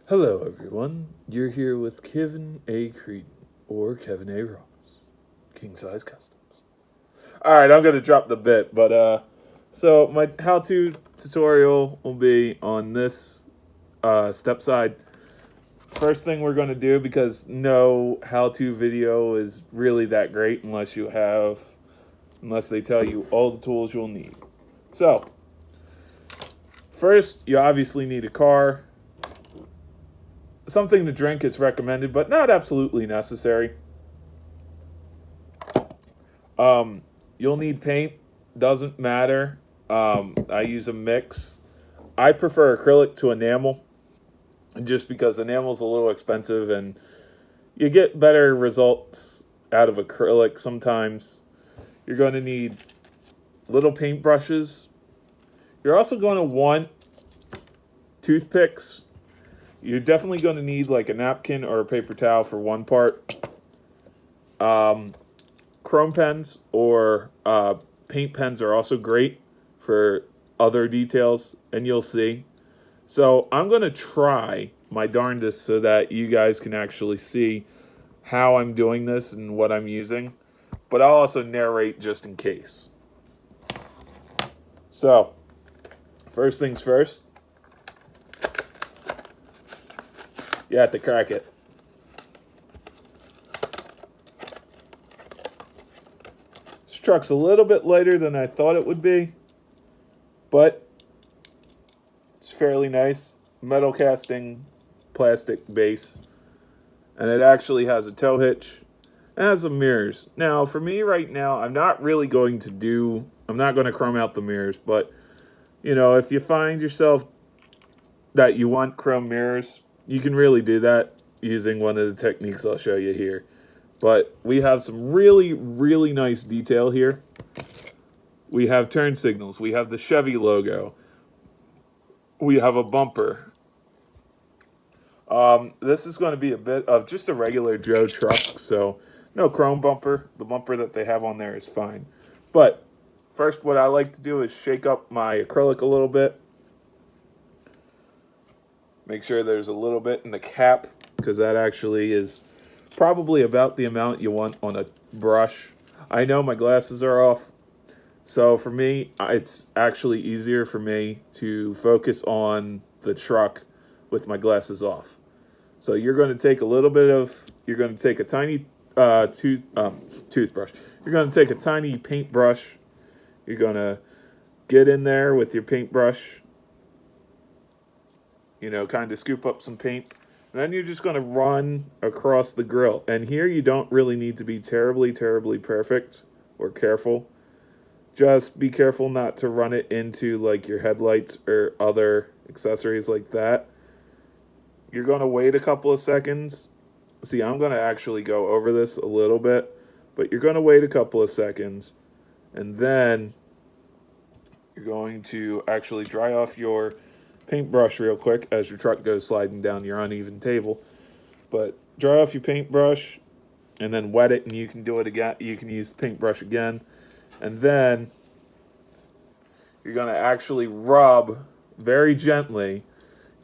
Hello, everyone. You're here with Kevin A. Creedon, or Kevin A. Ross, King Size Customs. All right, I'm gonna drop the bit, but so my how-to tutorial will be on this step side. First thing we're gonna do, because no how-to video is really that great unless they tell you all the tools you'll need. So first, you obviously need a car. Something to drink is recommended, but not absolutely necessary. You'll need paint. Doesn't matter. I use a mix. I prefer acrylic to enamel, just because enamel's a little expensive and you get better results out of acrylic sometimes. You're going to need little paint brushes. You're also going to want toothpicks. You're definitely going to need like a napkin or a paper towel for one part. Chrome pens or paint pens are also great for other details, and you'll see. So I'm going to try my darndest so that you guys can actually see how I'm doing this and what I'm using. But I'll also narrate just in case. So, first things first. You have to crack it. This truck's a little bit lighter than I thought it would be, but it's fairly nice. Metal casting, plastic base, and it actually has a tow hitch. It has some mirrors. Now, for me right now, I'm not going to chrome out the mirrors, but, if you find yourself that you want chrome mirrors, you can really do that using one of the techniques I'll show you here. But we have some really, really nice detail here. We have turn signals. We have the Chevy logo. We have a bumper. This is going to be a bit of just a regular Joe truck, so no chrome bumper. The bumper that they have on there is fine. But first, what I like to do is shake up my acrylic a little bit. Make sure there's a little bit in the cap, because that actually is probably about the amount you want on a brush. I know my glasses are off, so for me, it's actually easier for me to focus on the truck with my glasses off. So you're going to take you're going to take a tiny toothbrush. You're going to take a tiny paintbrush. You're going to get in there with your paintbrush, kind of scoop up some paint. And then you're just going to run across the grill. And here you don't really need to be terribly, terribly perfect or careful. Just be careful not to run it into like your headlights or other accessories like that. You're going to wait a couple of seconds. See, I'm going to actually go over this a little bit, but you're going to wait a couple of seconds, and then you're going to actually dry off your paintbrush real quick as your truck goes sliding down your uneven table. But dry off your paintbrush and then wet it, and you can do it again. You can use the paintbrush again, and then you're going to actually rub very gently.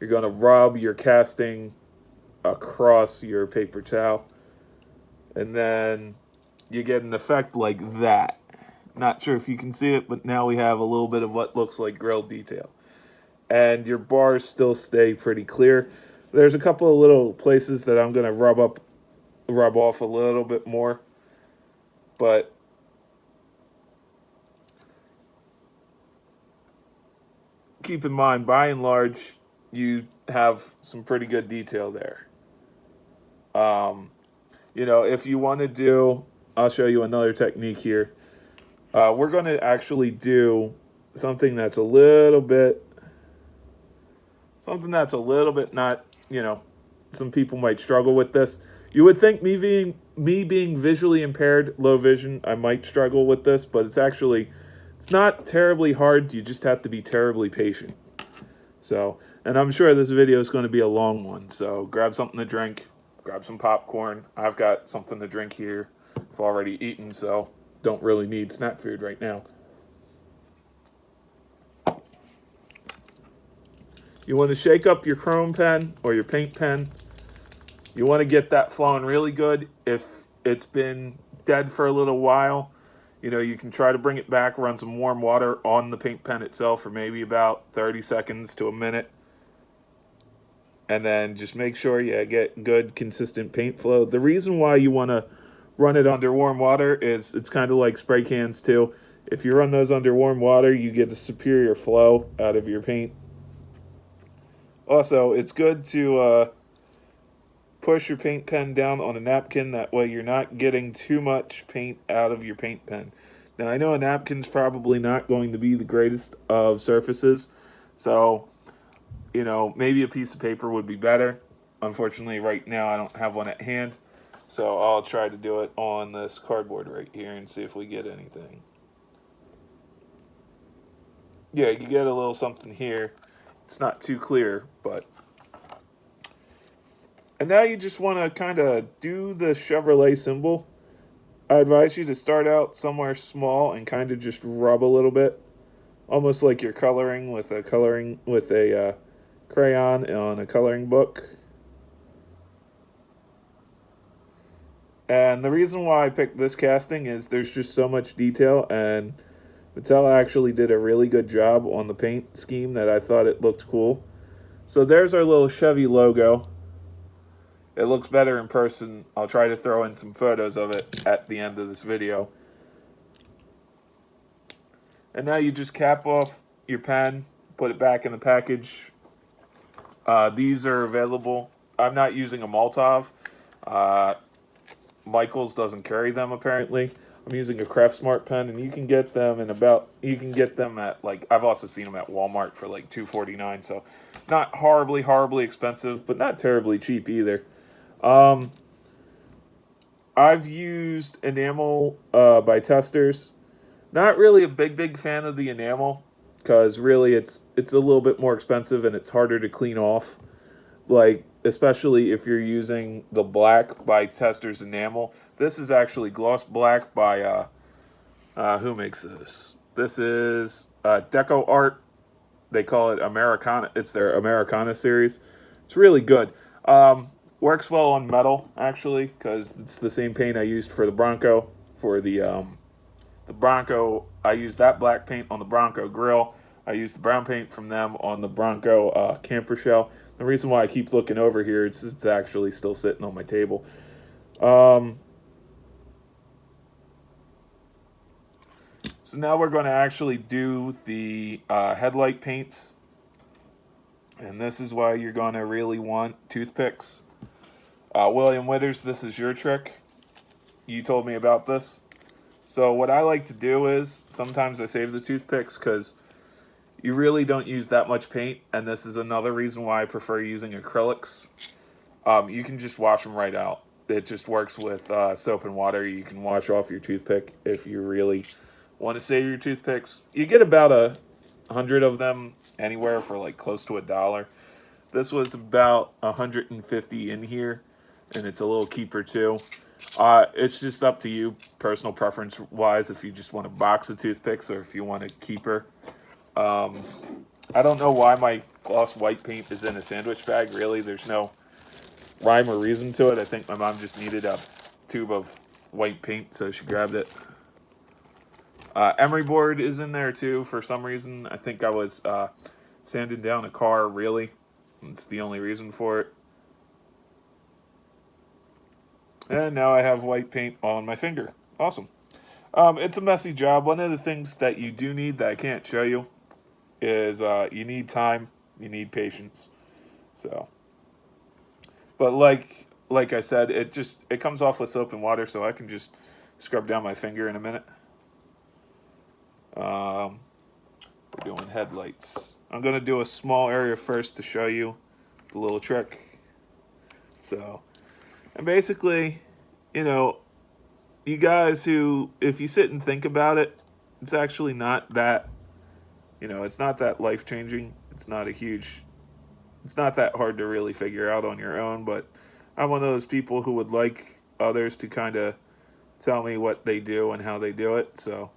You're going to rub your casting across your paper towel, and then you get an effect like that. Not sure if you can see it, but now we have a little bit of what looks like grill detail. And your bars still stay pretty clear. There's a couple of little places that I'm going to rub off a little bit more, but keep in mind, by and large, you have some pretty good detail there. If you want to I'll show you another technique here. We're going to actually do something that's a little bit not, some people might struggle with this. You would think me being visually impaired, low vision, I might struggle with this, but it's not terribly hard. You just have to be terribly patient. So, and I'm sure this video is going to be a long one, so grab something to drink, grab some popcorn. I've got something to drink here. I've already eaten, so don't really need snack food right now. You want to shake up your chrome pen or your paint pen. You want to get that flowing really good. If it's been dead for a little while, you can try to bring it back, run some warm water on the paint pen itself for maybe about 30 seconds to a minute. And then just make sure you get good, consistent paint flow. The reason why you want to run it under warm water is it's kind of like spray cans too. If you run those under warm water, you get a superior flow out of your paint. Also, it's good to push your paint pen down on a napkin. That way you're not getting too much paint out of your paint pen. Now, I know a napkin's probably not going to be the greatest of surfaces, so, maybe a piece of paper would be better. Unfortunately, right now I don't have one at hand, so I'll try to do it on this cardboard right here and see if we get anything. Yeah, you get a little something here. It's not too clear, but... And now you just want to kind of do the Chevrolet symbol. I advise you to start out somewhere small and kind of just rub a little bit. Almost like you're coloring with a crayon on a coloring book. And the reason why I picked this casting is there's just so much detail, and Mattel actually did a really good job on the paint scheme that I thought it looked cool. So there's our little Chevy logo. It looks better in person. I'll try to throw in some photos of it at the end of this video. And now you just cap off your pen, put it back in the package. These are available. I'm not using a Moltov. Michaels doesn't carry them apparently. I'm using a Craftsmart pen, and you can get them at, like, I've also seen them at Walmart for like $2.49. So not horribly expensive, but not terribly cheap either. I've used enamel by Testors. Not really a big fan of the enamel, because really it's a little bit more expensive and it's harder to clean off. Like, especially if you're using the black by Testors enamel. This is actually gloss black by who makes this? This is Deco Art. They call it Americana. It's their Americana series. It's really good. Works well on metal, actually, because it's the same paint I used for the Bronco. For the Bronco, I used that black paint on the Bronco grill. I used the brown paint from them on the Bronco camper shell. The reason why I keep looking over here is it's actually still sitting on my table. So now we're going to actually do the headlight paints. And this is why you're going to really want toothpicks. William Withers, this is your trick. You told me about this. So what I like to do is sometimes I save the toothpicks because you really don't use that much paint. And this is another reason why I prefer using acrylics. You can just wash them right out. It just works with soap and water. You can wash off your toothpick if you really want to save your toothpicks. You get about 100 of them anywhere for like close to $1. This was about 150 in here, and it's a little keeper too. It's just up to you, personal preference wise, if you just want a box of toothpicks or if you want a keeper. I don't know why my gloss white paint is in a sandwich bag. Really, there's no rhyme or reason to it. I think my mom just needed a tube of white paint, so she grabbed it. Emery board is in there too for some reason. I think I was sanding down a car, really. It's the only reason for it. And now I have white paint on my finger. Awesome. It's a messy job. One of the things that you do need that I can't show you is you need time, you need patience. So, but like I said, it comes off with soap and water, so I can just scrub down my finger in a minute. We're doing headlights. I'm going to do a small area first to show you the little trick. So, and basically, you guys who, if you sit and think about it, it's actually not that, it's not that life-changing. It's not that hard to really figure out on your own, but I'm one of those people who would like others to kind of tell me what they do and how they do it, so.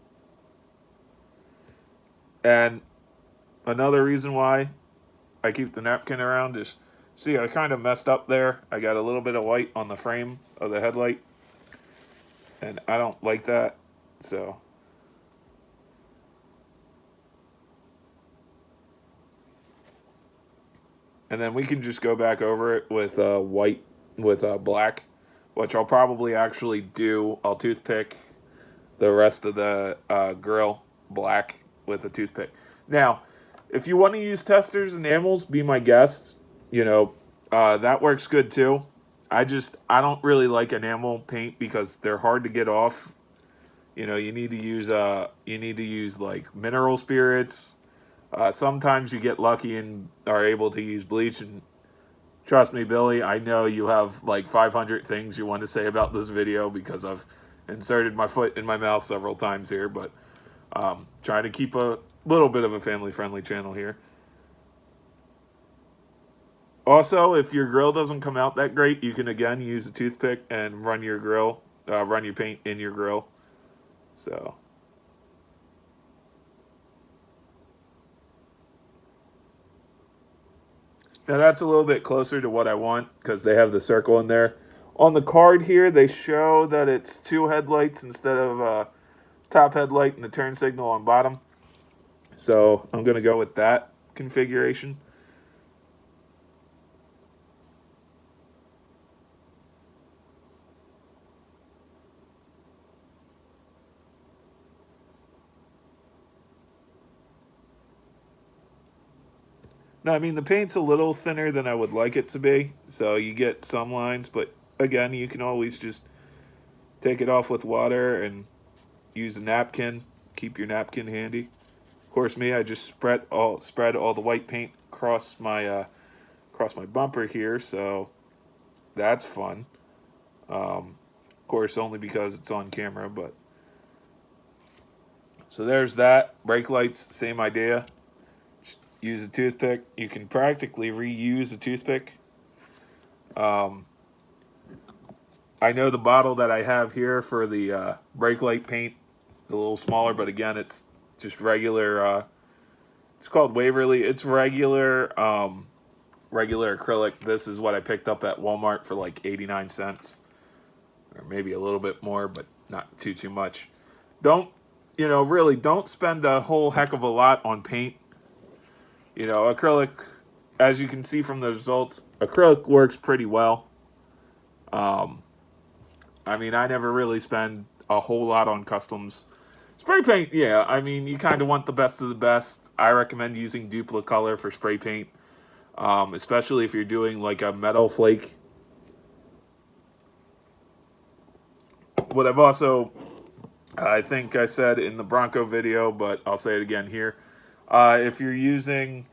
And another reason why I keep the napkin around. Just see, I kind of messed up there. I got a little bit of white on the frame of the headlight, and I don't like that. So, and then we can just go back over it with white, with black, which I'll probably actually do. I'll toothpick the rest of the grill black with a toothpick. Now, if you want to use testers and enamels, be my guest. You know, that works good too. I don't really like enamel paint because they're hard to get off. You know, you need to use like mineral spirits. Sometimes you get lucky and are able to use bleach. And trust me, Billy, I know you have like 500 things you want to say about this video because I've inserted my foot in my mouth several times here, but trying to keep a little bit of a family-friendly channel here. Also, if your grill doesn't come out that great, you can again use a toothpick and run your paint in your grill. So. Now that's a little bit closer to what I want because they have the circle in there. On the card here, they show that it's 2 headlights instead of top headlight and the turn signal on bottom. So I'm going to go with that configuration. No, I mean, the paint's a little thinner than I would like it to be, so you get some lines, but again, you can always just take it off with water and use a napkin. Keep your napkin handy. Of course, me, I just spread all the white paint across my bumper here, so that's fun. Of course, only because it's on camera, but so there's that. Brake lights, same idea. Use a toothpick. You can practically reuse a toothpick. I know the bottle that I have here for the brake light paint is a little smaller, but again, it's just regular. It's called Waverly. It's regular acrylic. This is what I picked up at Walmart for like 89 cents, or maybe a little bit more, but not too much. Really don't spend a whole heck of a lot on paint. You know, acrylic, as you can see from the results, acrylic works pretty well. I mean, I never really spend a whole lot on customs. Spray paint, yeah. I mean, you kind of want the best of the best. I recommend using Duplicolor for spray paint, especially if you're doing like a metal flake. What I've also, I think I said in the Bronco video, but I'll say it again here. If you're using,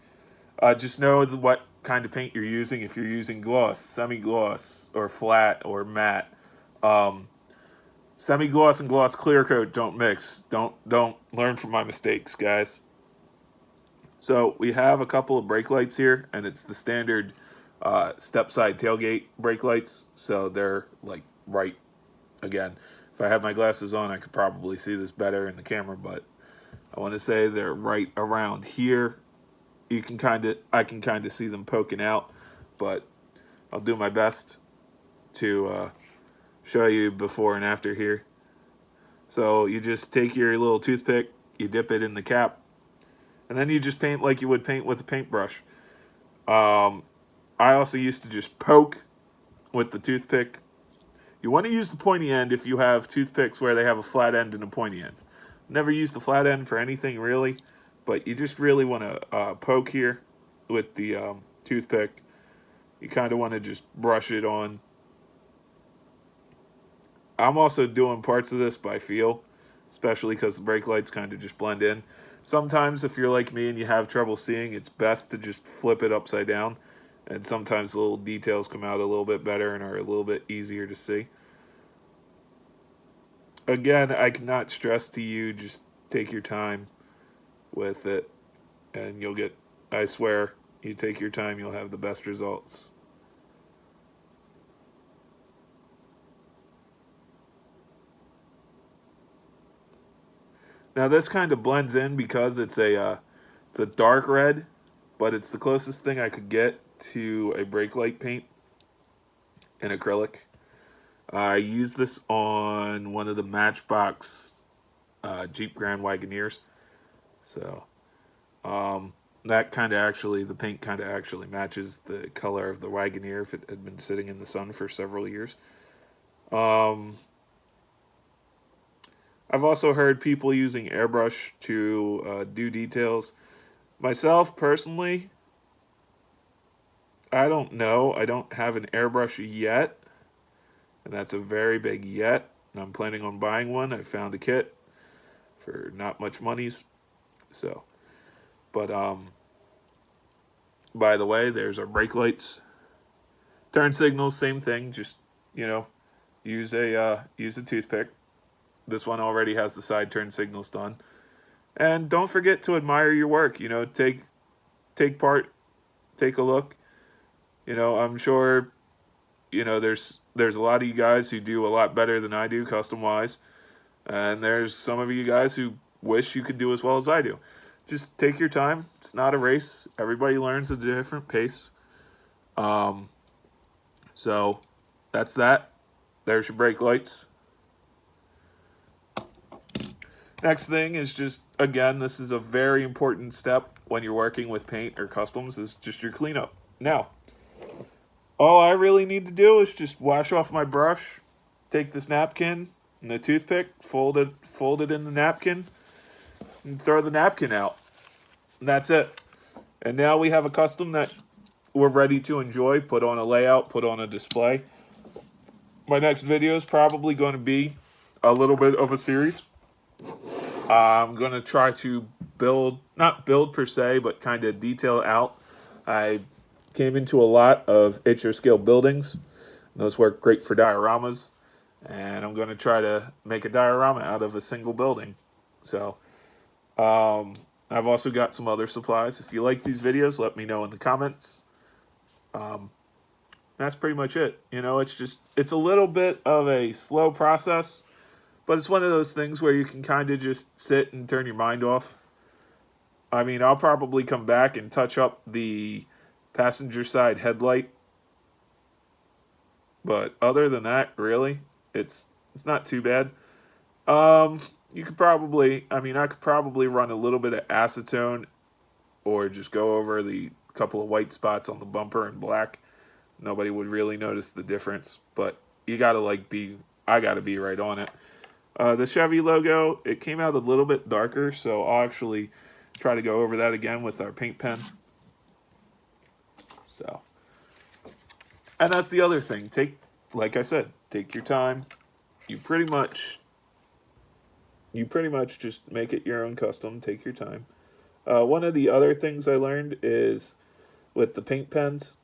just know what kind of paint you're using. If you're using gloss, semi-gloss, or flat, or matte. Semi-gloss and gloss clear coat don't mix. Don't learn from my mistakes, guys. So we have a couple of brake lights here, and it's the standard step side tailgate brake lights. So they're like right, again, if I had my glasses on, I could probably see this better in the camera, but I want to say they're right around here. I can kind of see them poking out, but I'll do my best to show you before and after here. So you just take your little toothpick, you dip it in the cap, and then you just paint like you would paint with a paintbrush. I also used to just poke with the toothpick. You want to use the pointy end if you have toothpicks where they have a flat end and a pointy end. Never use the flat end for anything really, but you just really want to poke here with the toothpick. You kind of want to just brush it on. I'm also doing parts of this by feel, especially because the brake lights kind of just blend in. Sometimes if you're like me and you have trouble seeing, it's best to just flip it upside down. And sometimes the little details come out a little bit better and are a little bit easier to see. Again, I cannot stress to you, just take your time with it. And you'll get, I swear, you take your time, you'll have the best results. Now this kind of blends in because it's a dark red, but it's the closest thing I could get to a brake light paint in acrylic. I used this on one of the Matchbox Jeep Grand Wagoneers. So that kind of actually, the paint kind of actually matches the color of the Wagoneer if it had been sitting in the sun for several years. I've also heard people using airbrush to do details. Myself, personally, I don't know. I don't have an airbrush yet, and that's a very big yet. And I'm planning on buying one. I found a kit for not much monies. So, but by the way, there's our brake lights. Turn signals, same thing. Just, you know, use a toothpick. This one already has the side turn signals done. And don't forget to admire your work. You know, take part, take a look. You know, I'm sure, you know, there's a lot of you guys who do a lot better than I do custom wise, and there's some of you guys who wish you could do as well as I do. Just take your time. It's not a race. Everybody learns at a different pace. So that's that. There's your brake lights. Next thing is just, again, this is a very important step when you're working with paint or customs, is just your cleanup. Now, all I really need to do is just wash off my brush, take this napkin and the toothpick, fold it in the napkin, and throw the napkin out. And that's it. And now we have a custom that we're ready to enjoy, put on a layout, put on a display. My next video is probably going to be a little bit of a series. I'm going to try to not build per se, but kind of detail out. I came into a lot of HO scale buildings. Those work great for dioramas. And I'm going to try to make a diorama out of a single building. So, I've also got some other supplies. If you like these videos, let me know in the comments. That's pretty much it. You know, it's a little bit of a slow process, but it's one of those things where you can kind of just sit and turn your mind off. I mean, I'll probably come back and touch up the passenger side headlight. But other than that, really, it's not too bad. You could probably, I could probably run a little bit of acetone or just go over the couple of white spots on the bumper in black. Nobody would really notice the difference, but you gotta I gotta be right on it. The Chevy logo, it came out a little bit darker, so I'll actually try to go over that again with our paint pen. So, and that's the other thing. Like I said, take your time. You pretty much just make it your own custom. Take your time. One of the other things I learned is with the paint pens,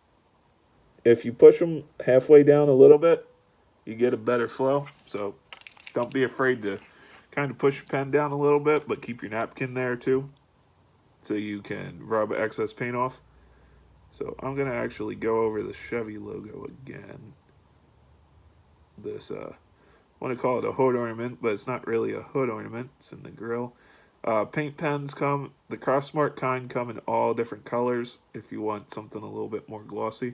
if you push them halfway down a little bit, you get a better flow. So don't be afraid to kind of push your pen down a little bit, but keep your napkin there too, so you can rub excess paint off. So I'm going to actually go over the Chevy logo again. This, I want to call it a hood ornament, but it's not really a hood ornament. It's in the grill. Paint pens the Craftsmart kind come in all different colors if you want something a little bit more glossy.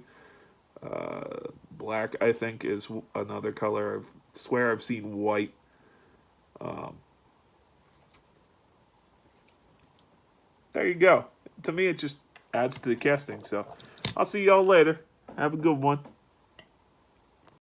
Black, I think, is another color. I swear I've seen white. There you go. To me, it just adds to the casting. So I'll see y'all later. Have a good one.